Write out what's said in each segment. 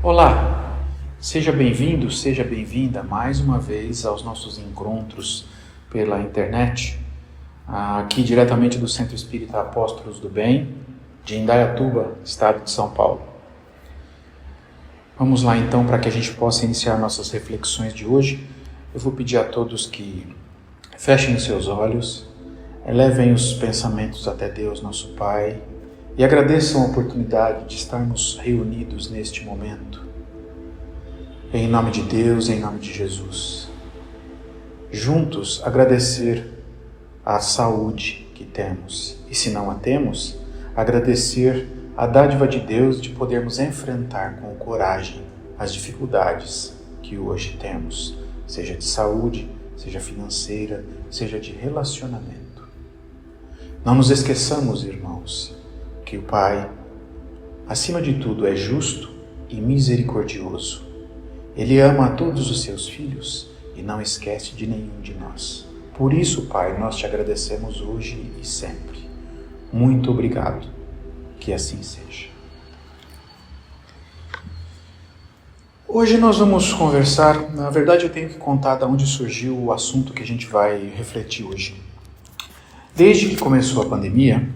Olá, seja bem-vindo, seja bem-vinda mais uma vez aos nossos encontros pela internet, aqui diretamente do Centro Espírita Apóstolos do Bem, de Indaiatuba, estado de São Paulo. Vamos lá então, para que a gente possa iniciar nossas reflexões de hoje. Eu vou pedir a todos que fechem os seus olhos, elevem os pensamentos até Deus, nosso Pai, e agradeçam a oportunidade de estarmos reunidos neste momento. Em nome de Deus, em nome de Jesus. Juntos agradecer a saúde que temos. E se não a temos, agradecer a dádiva de Deus de podermos enfrentar com coragem as dificuldades que hoje temos, seja de saúde, seja financeira, seja de relacionamento. Não nos esqueçamos, irmãos, que o Pai, acima de tudo, é justo e misericordioso. Ele ama a todos os seus filhos e não esquece de nenhum de nós. Por isso, Pai, nós te agradecemos hoje e sempre. Muito obrigado. Que assim seja. Hoje nós vamos conversar, na verdade eu tenho que contar de onde surgiu o assunto que a gente vai refletir hoje. Desde que começou a pandemia,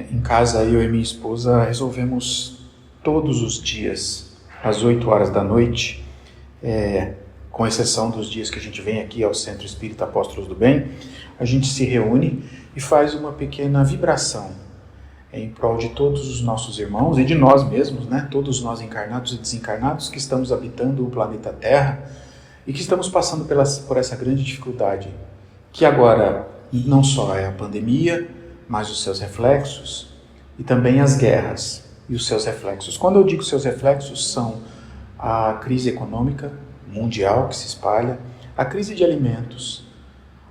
em casa eu e minha esposa resolvemos todos os dias, às 8 horas da noite, com exceção dos dias que a gente vem aqui ao Centro Espírita Apóstolos do Bem, a gente se reúne e faz uma pequena vibração em prol de todos os nossos irmãos e de nós mesmos, né? Todos nós encarnados e desencarnados que estamos habitando o planeta Terra e que estamos passando por essa grande dificuldade, que agora não só é a pandemia, mas os seus reflexos e também as guerras e os seus reflexos. Quando eu digo seus reflexos, são a crise econômica mundial que se espalha, a crise de alimentos,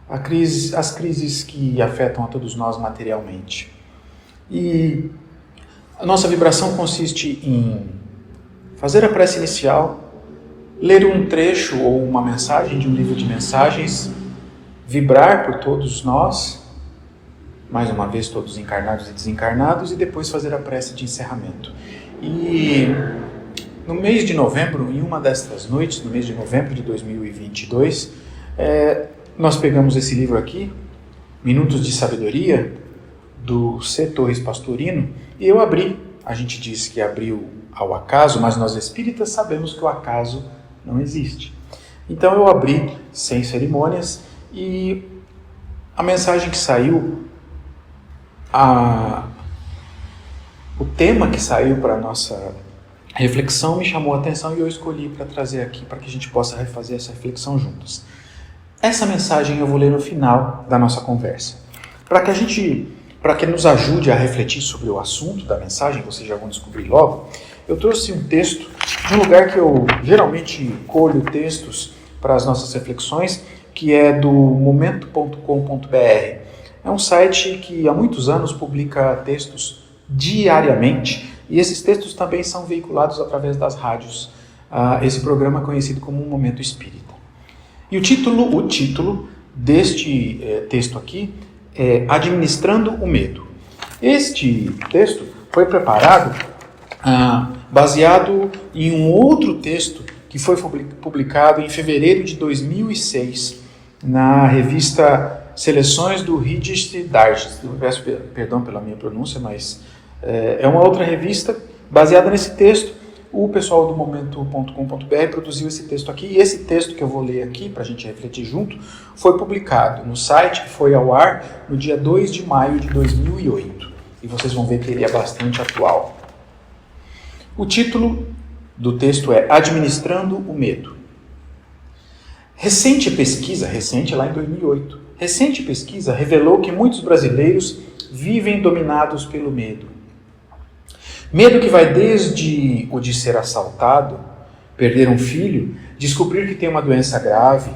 as crises que afetam a todos nós materialmente. E a nossa vibração consiste em fazer a prece inicial, ler um trecho ou uma mensagem de um livro de mensagens, vibrar por todos nós, mais uma vez todos encarnados e desencarnados, e depois fazer a prece de encerramento. E no mês de novembro, em uma destas noites, no mês de novembro de 2022, nós pegamos esse livro aqui, Minutos de Sabedoria, do C. Torres Pastorino, e eu abri. A gente diz que abriu ao acaso, mas nós espíritas sabemos que o acaso não existe. Então eu abri sem cerimônias e a mensagem que saiu, o tema que saiu para a nossa reflexão me chamou a atenção e eu escolhi para trazer aqui para que a gente possa refazer essa reflexão juntos. Essa mensagem eu vou ler no final da nossa conversa. Para que nos ajude a refletir sobre o assunto da mensagem, vocês já vão descobrir logo, eu trouxe um texto de um lugar que eu geralmente colho textos para as nossas reflexões, que é do momento.com.br. É um site que há muitos anos publica textos diariamente e esses textos também são veiculados através das rádios. Esse programa é conhecido como Um Momento Espírita. E o título deste texto aqui é Administrando o Medo. Este texto foi preparado baseado em um outro texto que foi publicado em fevereiro de 2006 na revista Seleções do Register Digest. Eu peço perdão pela minha pronúncia, mas é uma outra revista baseada nesse texto. O pessoal do momento.com.br produziu esse texto aqui, e esse texto que eu vou ler aqui, para a gente refletir junto, foi publicado no site que foi ao ar no dia 2 de maio de 2008. E vocês vão ver que ele é bastante atual. O título do texto é Administrando o Medo. Recente lá em 2008, recente pesquisa revelou que muitos brasileiros vivem dominados pelo medo. Medo que vai desde o de ser assaltado, perder um filho, descobrir que tem uma doença grave,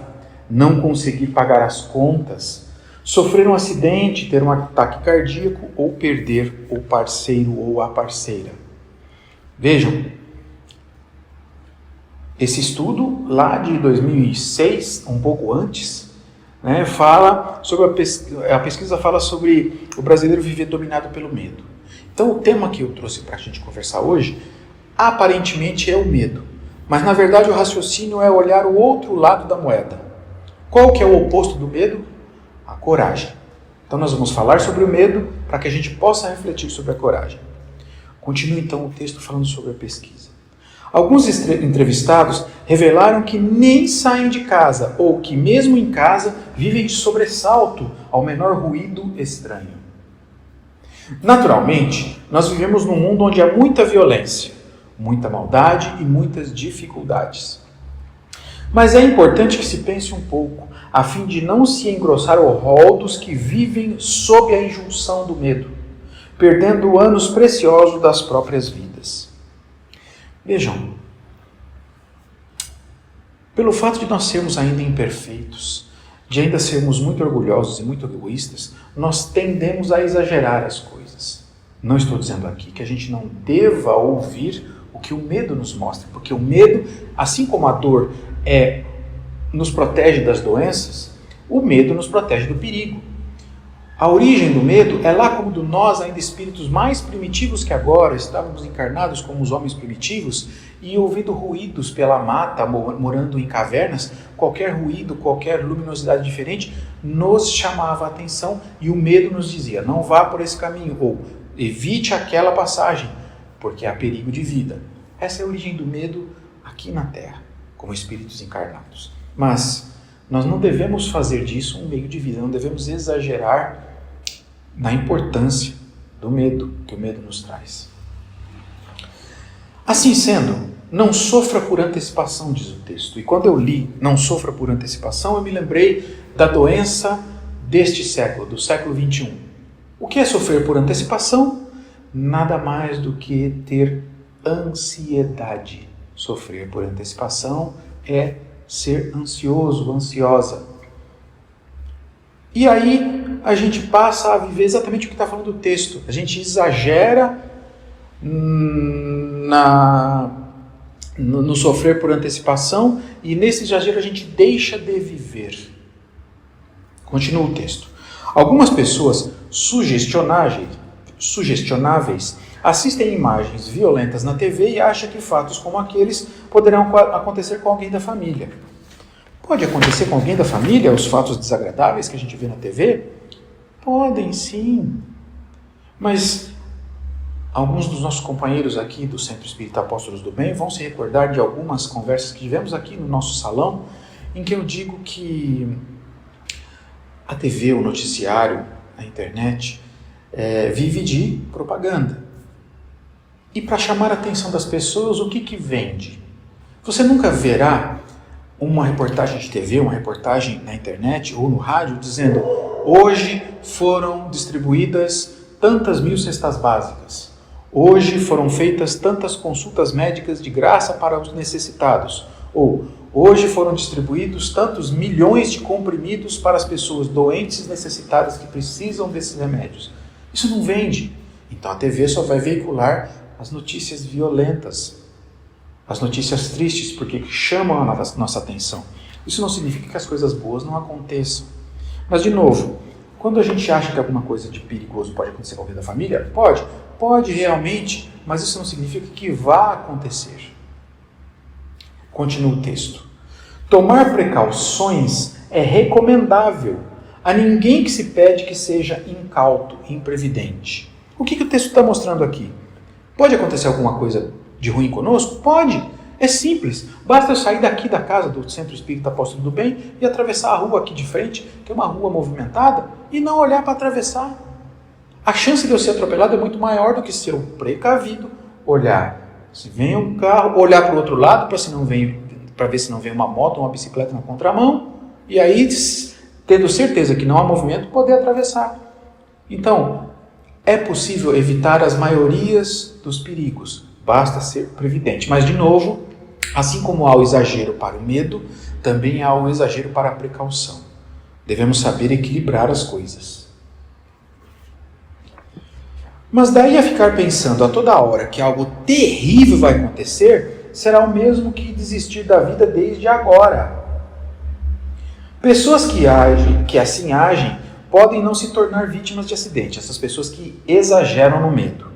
não conseguir pagar as contas, sofrer um acidente, ter um ataque cardíaco ou perder o parceiro ou a parceira. Vejam, esse estudo lá de 2006, um pouco antes, fala sobre a pesquisa fala sobre o brasileiro viver dominado pelo medo. Então o tema que eu trouxe para a gente conversar hoje aparentemente é o medo, mas na verdade o raciocínio é olhar o outro lado da moeda. Qual que é o oposto do medo? A coragem. Então nós vamos falar sobre o medo para que a gente possa refletir sobre a coragem. Continua então o texto falando sobre a pesquisa. Alguns entrevistados revelaram que nem saem de casa ou que mesmo em casa vivem de sobressalto ao menor ruído estranho. Naturalmente, nós vivemos num mundo onde há muita violência, muita maldade e muitas dificuldades. Mas é importante que se pense um pouco, a fim de não se engrossar o rol dos que vivem sob a injunção do medo, perdendo anos preciosos das próprias vidas. Vejam, pelo fato de nós sermos ainda imperfeitos, de ainda sermos muito orgulhosos e muito egoístas, nós tendemos a exagerar as coisas. Não estou dizendo aqui que a gente não deva ouvir o que o medo nos mostra, porque o medo, assim como a dor nos protege das doenças, o medo nos protege do perigo. A origem do medo é lá como do nós, ainda espíritos mais primitivos que agora, estávamos encarnados como os homens primitivos e ouvindo ruídos pela mata, morando em cavernas, qualquer ruído, qualquer luminosidade diferente nos chamava a atenção e o medo nos dizia, não vá por esse caminho, ou evite aquela passagem, porque há perigo de vida. Essa é a origem do medo aqui na Terra, como espíritos encarnados. Mas nós não devemos fazer disso um meio de vida, não devemos exagerar na importância do medo que o medo nos traz. Assim sendo, não sofra por antecipação, diz o texto. E quando eu li não sofra por antecipação, eu me lembrei da doença deste século, do século XXI. O que é sofrer por antecipação? Nada mais do que ter ansiedade. Sofrer por antecipação é ser ansioso, ansiosa. E aí a gente passa a viver exatamente o que está falando o texto. A gente exagera no sofrer por antecipação e nesse exagero a gente deixa de viver. Continua o texto. Algumas pessoas sugestionáveis assistem imagens violentas na TV e acham que fatos como aqueles poderão acontecer com alguém da família. Pode acontecer com alguém da família os fatos desagradáveis que a gente vê na TV? Podem, sim. Mas alguns dos nossos companheiros aqui do Centro Espírita Apóstolos do Bem vão se recordar de algumas conversas que tivemos aqui no nosso salão, em que eu digo que a TV, o noticiário, a internet, vive de propaganda. E para chamar a atenção das pessoas, o que vende? Você nunca verá uma reportagem de TV, uma reportagem na internet ou no rádio dizendo: hoje foram distribuídas tantas 1000 cestas básicas, hoje foram feitas tantas consultas médicas de graça para os necessitados, ou hoje foram distribuídos tantos milhões de comprimidos para as pessoas doentes e necessitadas que precisam desses remédios. Isso não vende. Então a TV só vai veicular as notícias violentas, as notícias tristes, porque chamam a nossa atenção. Isso não significa que as coisas boas não aconteçam. Mas, de novo, quando a gente acha que alguma coisa de perigoso pode acontecer com alguém da família, pode realmente, mas isso não significa que vá acontecer. Continua o texto. Tomar precauções é recomendável a ninguém que se pede que seja incauto, imprevidente. O que o texto está mostrando aqui? Pode acontecer alguma coisa de ruim conosco? Pode. É simples. Basta eu sair daqui da casa do Centro Espírita Apóstolo do Bem e atravessar a rua aqui de frente, que é uma rua movimentada, e não olhar para atravessar. A chance de eu ser atropelado é muito maior do que se eu, precavido, olhar. Se vem um carro, olhar para o outro lado para ver se não vem uma moto ou uma bicicleta na contramão, e aí, tendo certeza que não há movimento, poder atravessar. Então, é possível evitar as maiorias dos perigos. Basta ser previdente. Mas, de novo, assim como há o exagero para o medo, também há o exagero para a precaução. Devemos saber equilibrar as coisas. Mas daí a ficar pensando a toda hora que algo terrível vai acontecer, será o mesmo que desistir da vida desde agora. Pessoas que assim agem podem não se tornar vítimas de acidente, essas pessoas que exageram no medo.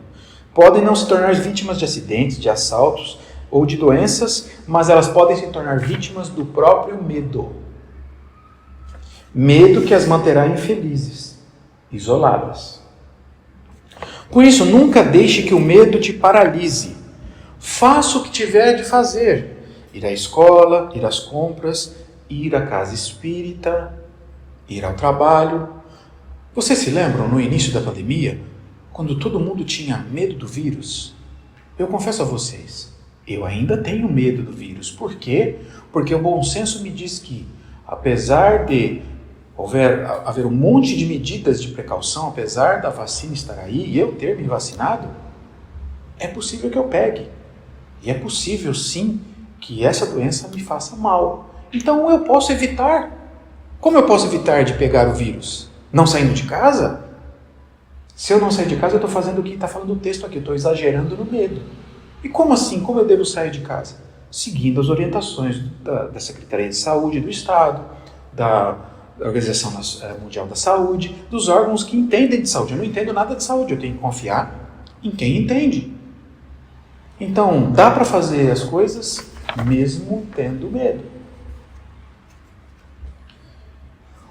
Podem não se tornar vítimas de acidentes, de assaltos ou de doenças, mas elas podem se tornar vítimas do próprio medo. Medo que as manterá infelizes, isoladas. Por isso, nunca deixe que o medo te paralise. Faça o que tiver de fazer. Ir à escola, ir às compras, ir à casa espírita, ir ao trabalho. Vocês se lembram no início da pandemia, quando todo mundo tinha medo do vírus? Eu confesso a vocês, eu ainda tenho medo do vírus. Por quê? Porque o bom senso me diz que, apesar de haver um monte de medidas de precaução, apesar da vacina estar aí e eu ter me vacinado, é possível que eu pegue. E é possível, sim, que essa doença me faça mal. Então eu posso evitar. Como eu posso evitar de pegar o vírus? Não saindo de casa? Se eu não sair de casa, eu estou fazendo o que está falando o texto aqui, eu estou exagerando no medo. E como assim? Como eu devo sair de casa? Seguindo as orientações da Secretaria de Saúde do Estado, da Organização Mundial da Saúde, dos órgãos que entendem de saúde. Eu não entendo nada de saúde, eu tenho que confiar em quem entende. Então, dá para fazer as coisas mesmo tendo medo.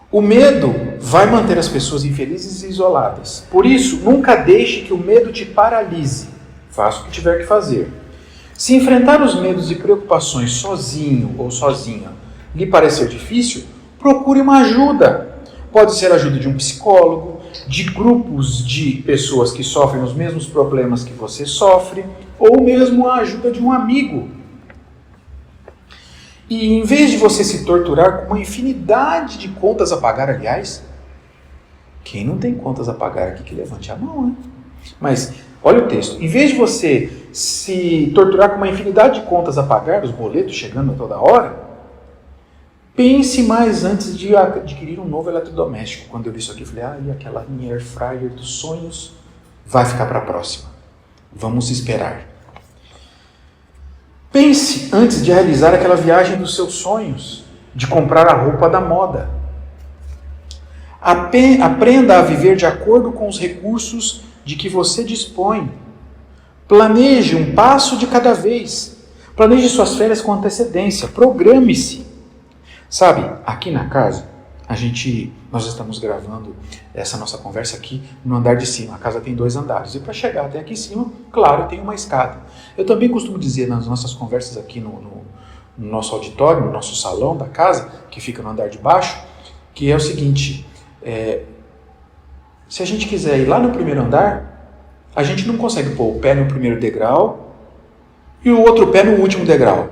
O medo vai manter as pessoas infelizes e isoladas. Por isso, nunca deixe que o medo te paralise. Faça o que tiver que fazer. Se enfrentar os medos e preocupações sozinho ou sozinha lhe parecer difícil, procure uma ajuda. Pode ser a ajuda de um psicólogo, de grupos de pessoas que sofrem os mesmos problemas que você sofre, ou mesmo a ajuda de um amigo. E em vez de você se torturar com uma infinidade de contas a pagar, aliás, quem não tem contas a pagar aqui que levante a mão, né? Mas olha o texto. Em vez de você se torturar com uma infinidade de contas a pagar, os boletos chegando a toda hora, pense mais antes de adquirir um novo eletrodoméstico. Quando eu li isso aqui, eu falei, aquela minha air fryer dos sonhos vai ficar para a próxima. Vamos esperar. Pense antes de realizar aquela viagem dos seus sonhos, de comprar a roupa da moda. Aprenda a viver de acordo com os recursos de que você dispõe. Planeje um passo de cada vez. Planeje suas férias com antecedência. Programe-se. Sabe, aqui na casa, nós estamos gravando essa nossa conversa aqui no andar de cima. A casa tem 2 andares. E para chegar até aqui em cima, claro, tem uma escada. Eu também costumo dizer nas nossas conversas aqui no nosso auditório, no nosso salão da casa, que fica no andar de baixo, que é o seguinte, se a gente quiser ir lá no primeiro andar, a gente não consegue pôr o pé no primeiro degrau e o outro pé no último degrau.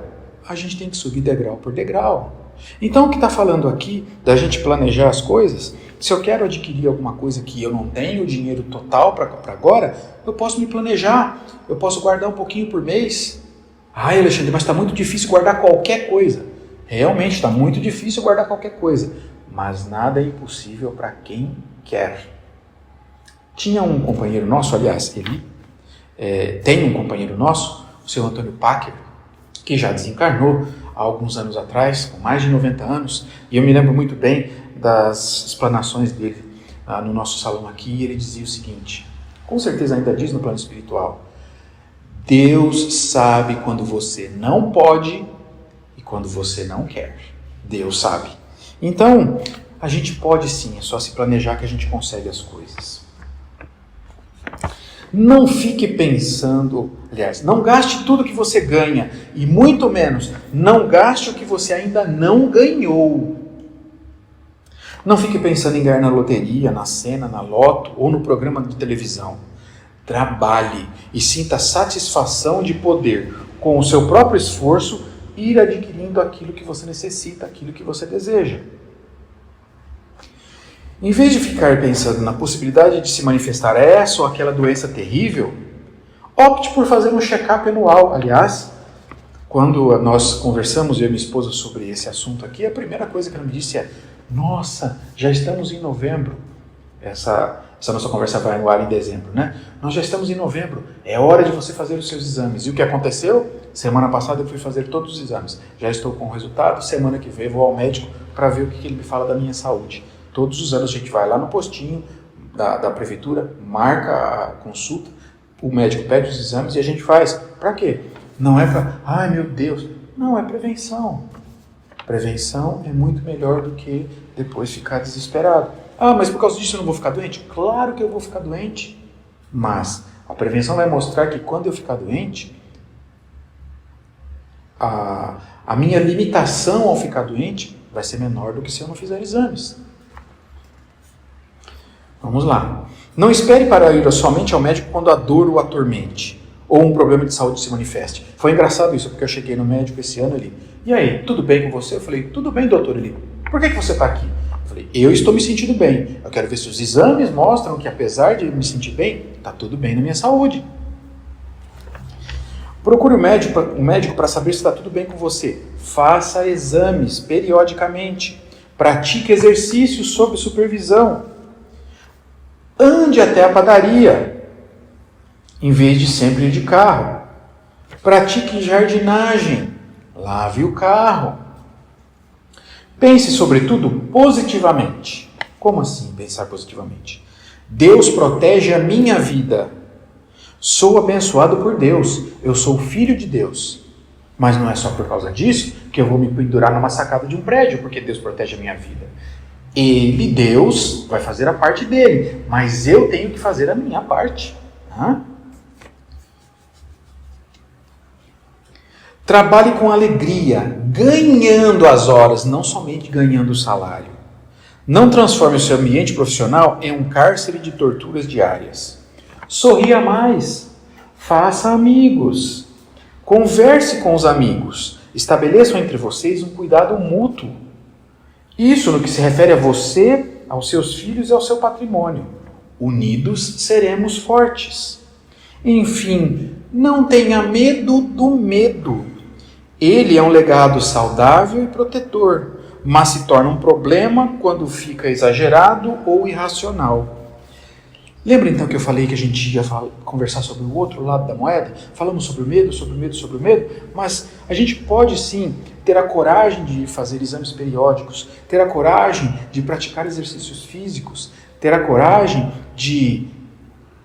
A gente tem que subir degrau por degrau. Então, o que está falando aqui, da gente planejar as coisas, se eu quero adquirir alguma coisa que eu não tenho dinheiro total para agora, eu posso me planejar, eu posso guardar um pouquinho por mês. Alexandre, mas está muito difícil guardar qualquer coisa. Realmente está muito difícil guardar qualquer coisa, mas nada é impossível para quem quer. Tinha um companheiro nosso, aliás, tem um companheiro nosso, o seu Antônio Packer, que já desencarnou há alguns anos atrás, com mais de 90 anos, e eu me lembro muito bem das explanações dele no nosso salão aqui, e ele dizia o seguinte, com certeza ainda diz no plano espiritual, Deus sabe quando você não pode e quando você não quer. Deus sabe. Então, a gente pode sim, é só se planejar que a gente consegue as coisas. Não fique pensando, aliás, não gaste tudo que você ganha e muito menos, não gaste o que você ainda não ganhou. Não fique pensando em ganhar na loteria, na cena, na loto ou no programa de televisão. Trabalhe e sinta a satisfação de poder, com o seu próprio esforço, ir adquirindo aquilo que você necessita, aquilo que você deseja. Em vez de ficar pensando na possibilidade de se manifestar essa ou aquela doença terrível, opte por fazer um check-up anual. Aliás, quando nós conversamos, eu e minha esposa, sobre esse assunto aqui, a primeira coisa que ela me disse é: nossa, já estamos em novembro. Essa nossa conversa vai no ar em dezembro, né? Nós já estamos em novembro, é hora de você fazer os seus exames. E o que aconteceu? Semana passada eu fui fazer todos os exames. Já estou com o resultado, semana que vem vou ao médico para ver o que ele me fala da minha saúde. Todos os anos a gente vai lá no postinho da prefeitura, marca a consulta, O médico pede os exames e a gente faz. Para quê? Não é para, ai meu Deus. Não, é prevenção. Prevenção é muito melhor do que depois ficar desesperado. Ah, mas por causa disso eu não vou ficar doente? Claro que eu vou ficar doente. Mas a prevenção vai mostrar que quando eu ficar doente, a minha limitação ao ficar doente vai ser menor do que se eu não fizer exames. Vamos lá. Não espere para ir somente ao médico quando a dor o atormente ou um problema de saúde se manifeste. Foi engraçado isso, porque eu cheguei no médico esse ano ali. E aí, tudo bem com você? Eu falei, tudo bem, doutor. Ele, por que você está aqui? Eu falei, eu estou me sentindo bem. Eu quero ver se os exames mostram que apesar de me sentir bem, está tudo bem na minha saúde. Procure um médico para saber se está tudo bem com você. Faça exames periodicamente. Pratique exercícios sob supervisão. Ande até a padaria, em vez de sempre ir de carro. Pratique jardinagem. Lave o carro. Pense, sobretudo, positivamente. Como assim pensar positivamente? Deus protege a minha vida. Sou abençoado por Deus. Eu sou filho de Deus. Mas não é só por causa disso que eu vou me pendurar numa sacada de um prédio, porque Deus protege a minha vida. Ele, Deus, vai fazer a parte dele, mas eu tenho que fazer a minha parte. Trabalhe com alegria, ganhando as horas, não somente ganhando o salário. Não transforme o seu ambiente profissional em um cárcere de torturas diárias. Sorria mais, faça amigos, converse com os amigos, estabeleçam entre vocês um cuidado mútuo. Isso no que se refere a você, aos seus filhos e ao seu patrimônio. Unidos seremos fortes. Enfim, não tenha medo do medo. Ele é um legado saudável e protetor, mas se torna um problema quando fica exagerado ou irracional. Lembra então que eu falei que a gente ia conversar sobre o outro lado da moeda? Falamos sobre o medo, sobre o medo, sobre o medo, mas a gente pode sim ter a coragem de fazer exames periódicos, ter a coragem de praticar exercícios físicos, ter a coragem de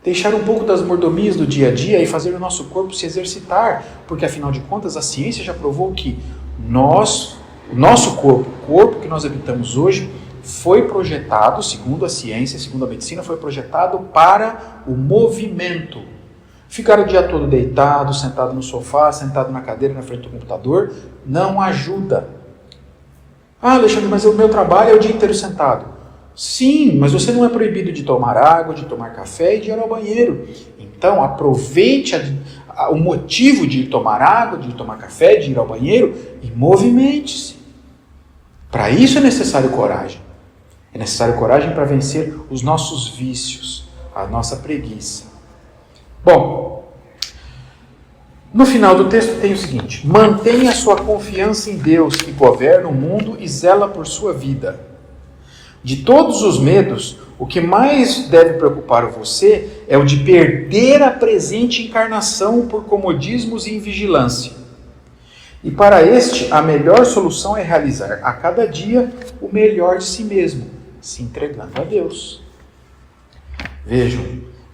deixar um pouco das mordomias do dia a dia e fazer o nosso corpo se exercitar, porque afinal de contas a ciência já provou que o nosso corpo, o corpo que nós habitamos hoje, foi projetado, segundo a ciência, segundo a medicina, foi projetado para o movimento. Ficar o dia todo deitado, sentado no sofá, sentado na cadeira, na frente do computador, não ajuda. Ah, Alexandre, mas o meu trabalho é o dia inteiro sentado. Sim, mas você não é proibido de tomar água, de tomar café e de ir ao banheiro. Então, aproveite o motivo de ir tomar água, de ir tomar café, de ir ao banheiro e movimente-se. Para isso é necessário coragem. É necessário coragem para vencer os nossos vícios, a nossa preguiça. Bom, no final do texto tem o seguinte: mantenha sua confiança em Deus que governa o mundo e zela por sua vida. De todos os medos, o que mais deve preocupar você é o de perder a presente encarnação por comodismos e invigilância. E para este, a melhor solução é realizar a cada dia o melhor de si mesmo, se entregando a Deus. Vejam,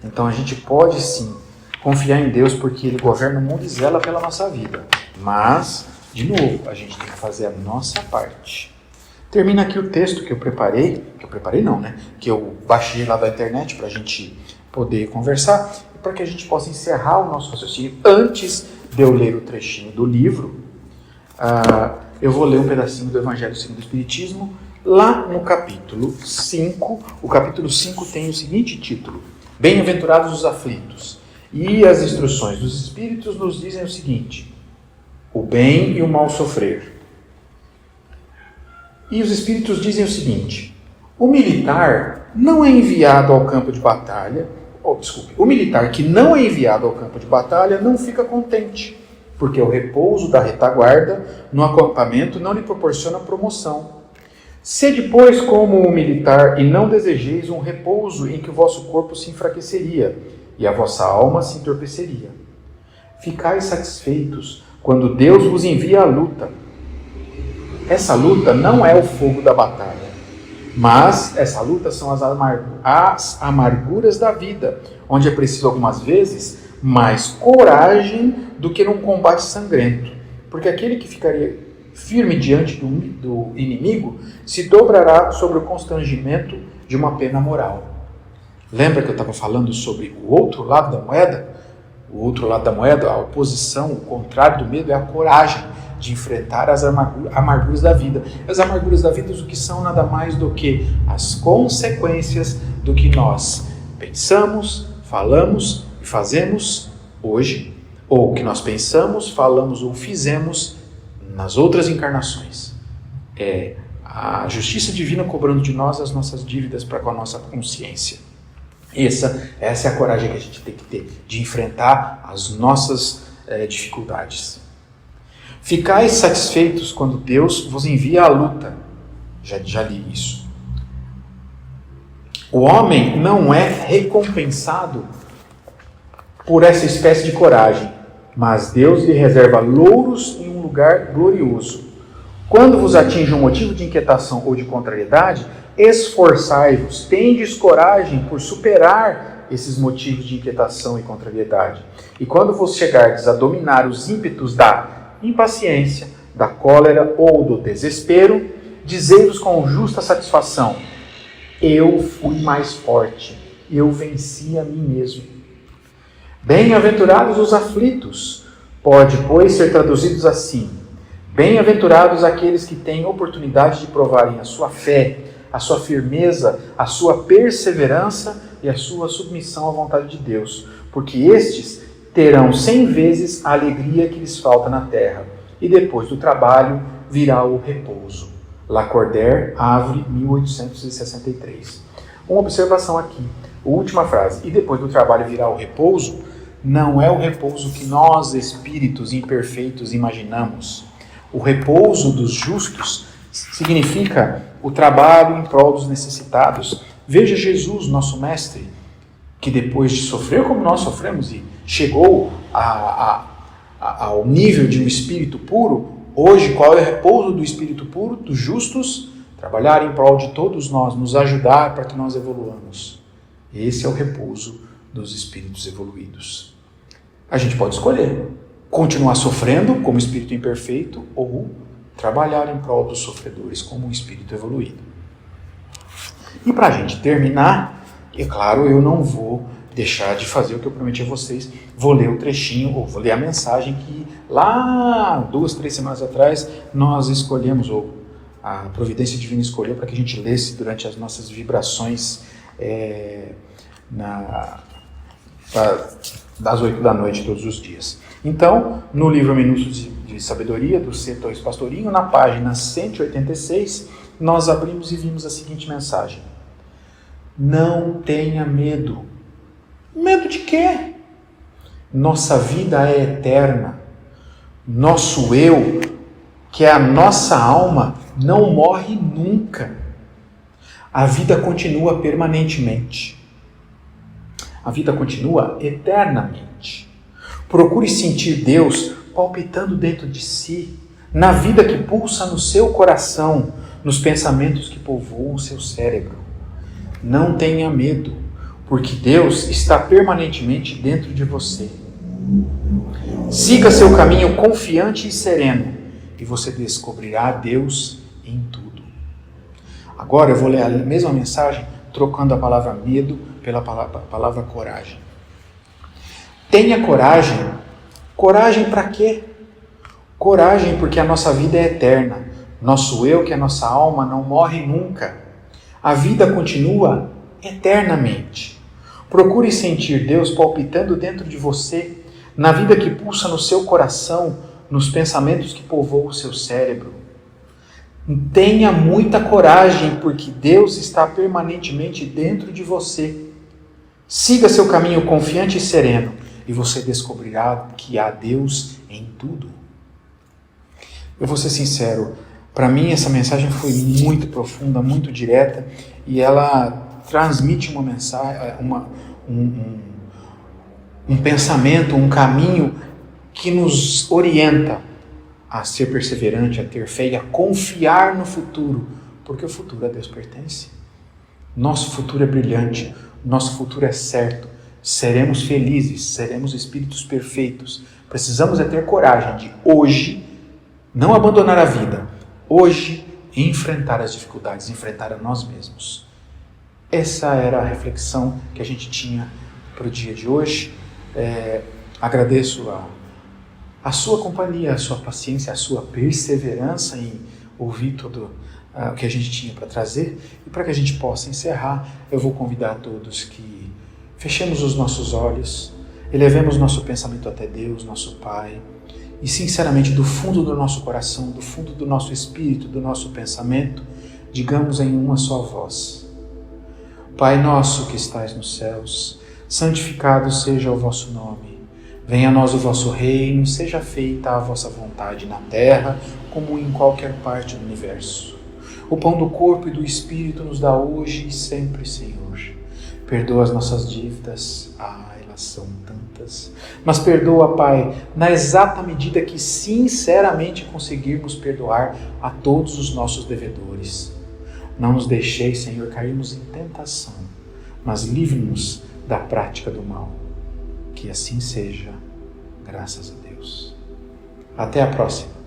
então a gente pode sim confiar em Deus porque Ele governa o mundo e zela pela nossa vida. Mas, de novo, a gente tem que fazer a nossa parte. Termina aqui o texto que eu preparei, que eu baixei lá da internet para a gente poder conversar e para que a gente possa encerrar o nosso raciocínio. Antes de eu ler o trechinho do livro, eu vou ler um pedacinho do Evangelho segundo o Espiritismo, lá no capítulo 5. O capítulo 5 tem o seguinte título: Bem-aventurados os aflitos. E as instruções dos Espíritos nos dizem o seguinte: o bem e o mal sofrer. E os Espíritos dizem o seguinte: o militar não é enviado ao campo de batalha, o militar que não é enviado ao campo de batalha não fica contente, porque o repouso da retaguarda no acampamento não lhe proporciona promoção. Sede, pois, como o militar, e não desejeis um repouso em que o vosso corpo se enfraqueceria, e a vossa alma se entorpeceria. Ficai satisfeitos quando Deus vos envia a luta. Essa luta não é o fogo da batalha, mas essa luta são as amarguras da vida, onde é preciso algumas vezes mais coragem do que num combate sangrento, porque aquele que ficaria firme diante do inimigo se dobrará sobre o constrangimento de uma pena moral. Lembra que eu estava falando sobre o outro lado da moeda? O outro lado da moeda, a oposição, o contrário do medo é a coragem de enfrentar as amarguras da vida. As amarguras da vida, o que são nada mais do que as consequências do que nós pensamos, falamos e fazemos hoje, ou que nós pensamos, falamos ou fizemos nas outras encarnações. É a justiça divina cobrando de nós as nossas dívidas para com a nossa consciência. Essa é a coragem que a gente tem que ter, de enfrentar as nossas dificuldades. Ficais satisfeitos quando Deus vos envia à luta. Já li isso. O homem não é recompensado por essa espécie de coragem, mas Deus lhe reserva louros em um lugar glorioso. Quando vos atinge um motivo de inquietação ou de contrariedade, esforçai-vos, tendes coragem por superar esses motivos de inquietação e contrariedade. E quando vos chegardes a dominar os ímpetos da impaciência, da cólera ou do desespero, dizei-vos com justa satisfação: eu fui mais forte, eu venci a mim mesmo. Bem-aventurados os aflitos, pode, pois, ser traduzidos assim: bem-aventurados aqueles que têm oportunidade de provarem a sua fé, a sua firmeza, a sua perseverança e a sua submissão à vontade de Deus, porque estes terão 100 vezes a alegria que lhes falta na terra, e depois do trabalho virá o repouso. Lacordaire, Havre, 1863. Uma observação aqui, a última frase, e depois do trabalho virá o repouso, não é o repouso que nós, espíritos imperfeitos, imaginamos. O repouso dos justos significa o trabalho em prol dos necessitados. Veja Jesus, nosso mestre, que depois de sofrer como nós sofremos e chegou ao nível de um espírito puro, hoje qual é o repouso do espírito puro, dos justos? Trabalhar em prol de todos nós, nos ajudar para que nós evoluamos. Esse é o repouso dos espíritos evoluídos. A gente pode escolher continuar sofrendo como espírito imperfeito ou trabalhar em prol dos sofredores como um espírito evoluído. E para a gente terminar, é claro, eu não vou deixar de fazer o que eu prometi a vocês. Vou ler o trechinho, ou vou ler a mensagem que lá 2, 3 semanas atrás nós escolhemos, ou a Providência Divina escolheu para que a gente lesse durante as nossas vibrações das 8 da noite todos os dias. Então, no livro Minúcios de Sabedoria, do C2 Pastorinho, na página 186, nós abrimos e vimos a seguinte mensagem: não tenha medo. Medo de quê? Nossa vida é eterna. Nosso eu, que é a nossa alma, não morre nunca. A vida continua permanentemente. A vida continua eternamente. Procure sentir Deus palpitando dentro de si, na vida que pulsa no seu coração, nos pensamentos que povoam o seu cérebro. Não tenha medo, porque Deus está permanentemente dentro de você. Siga seu caminho confiante e sereno, e você descobrirá Deus em tudo. Agora eu vou ler a mesma mensagem, trocando a palavra medo pela palavra coragem. Tenha coragem. Coragem para quê? Coragem porque a nossa vida é eterna. Nosso eu, que é a nossa alma, não morre nunca. A vida continua eternamente. Procure sentir Deus palpitando dentro de você, na vida que pulsa no seu coração, nos pensamentos que povoam o seu cérebro. Tenha muita coragem, porque Deus está permanentemente dentro de você. Siga seu caminho confiante e sereno, e você descobrirá que há Deus em tudo. Eu vou ser sincero, para mim essa mensagem foi muito profunda, muito direta, e ela transmite uma mensagem, um pensamento, um caminho que nos orienta a ser perseverante, a ter fé e a confiar no futuro, porque o futuro a Deus pertence. Nosso futuro é brilhante, nosso futuro é certo. seremos felizes, seremos espíritos perfeitos. Precisamos é ter coragem de hoje não abandonar a vida, hoje enfrentar as dificuldades, enfrentar a nós mesmos. Essa era a reflexão que a gente tinha para o dia de hoje. Agradeço a sua companhia, a sua paciência, a sua perseverança em ouvir tudo o que a gente tinha para trazer. E para que a gente possa encerrar, eu vou convidar a todos que fechemos os nossos olhos, elevemos nosso pensamento até Deus, nosso Pai, e sinceramente do fundo do nosso coração, do fundo do nosso espírito, do nosso pensamento, digamos em uma só voz: Pai nosso que estais nos céus, santificado seja o vosso nome. Venha a nós o vosso reino, seja feita a vossa vontade na terra, como em qualquer parte do universo. O pão do corpo e do espírito nos dá hoje e sempre, Senhor. Perdoa as nossas dívidas, elas são tantas. Mas perdoa, Pai, na exata medida que sinceramente conseguirmos perdoar a todos os nossos devedores. Não nos deixeis, Senhor, cairmos em tentação, mas livre-nos da prática do mal. Que assim seja, graças a Deus. Até a próxima.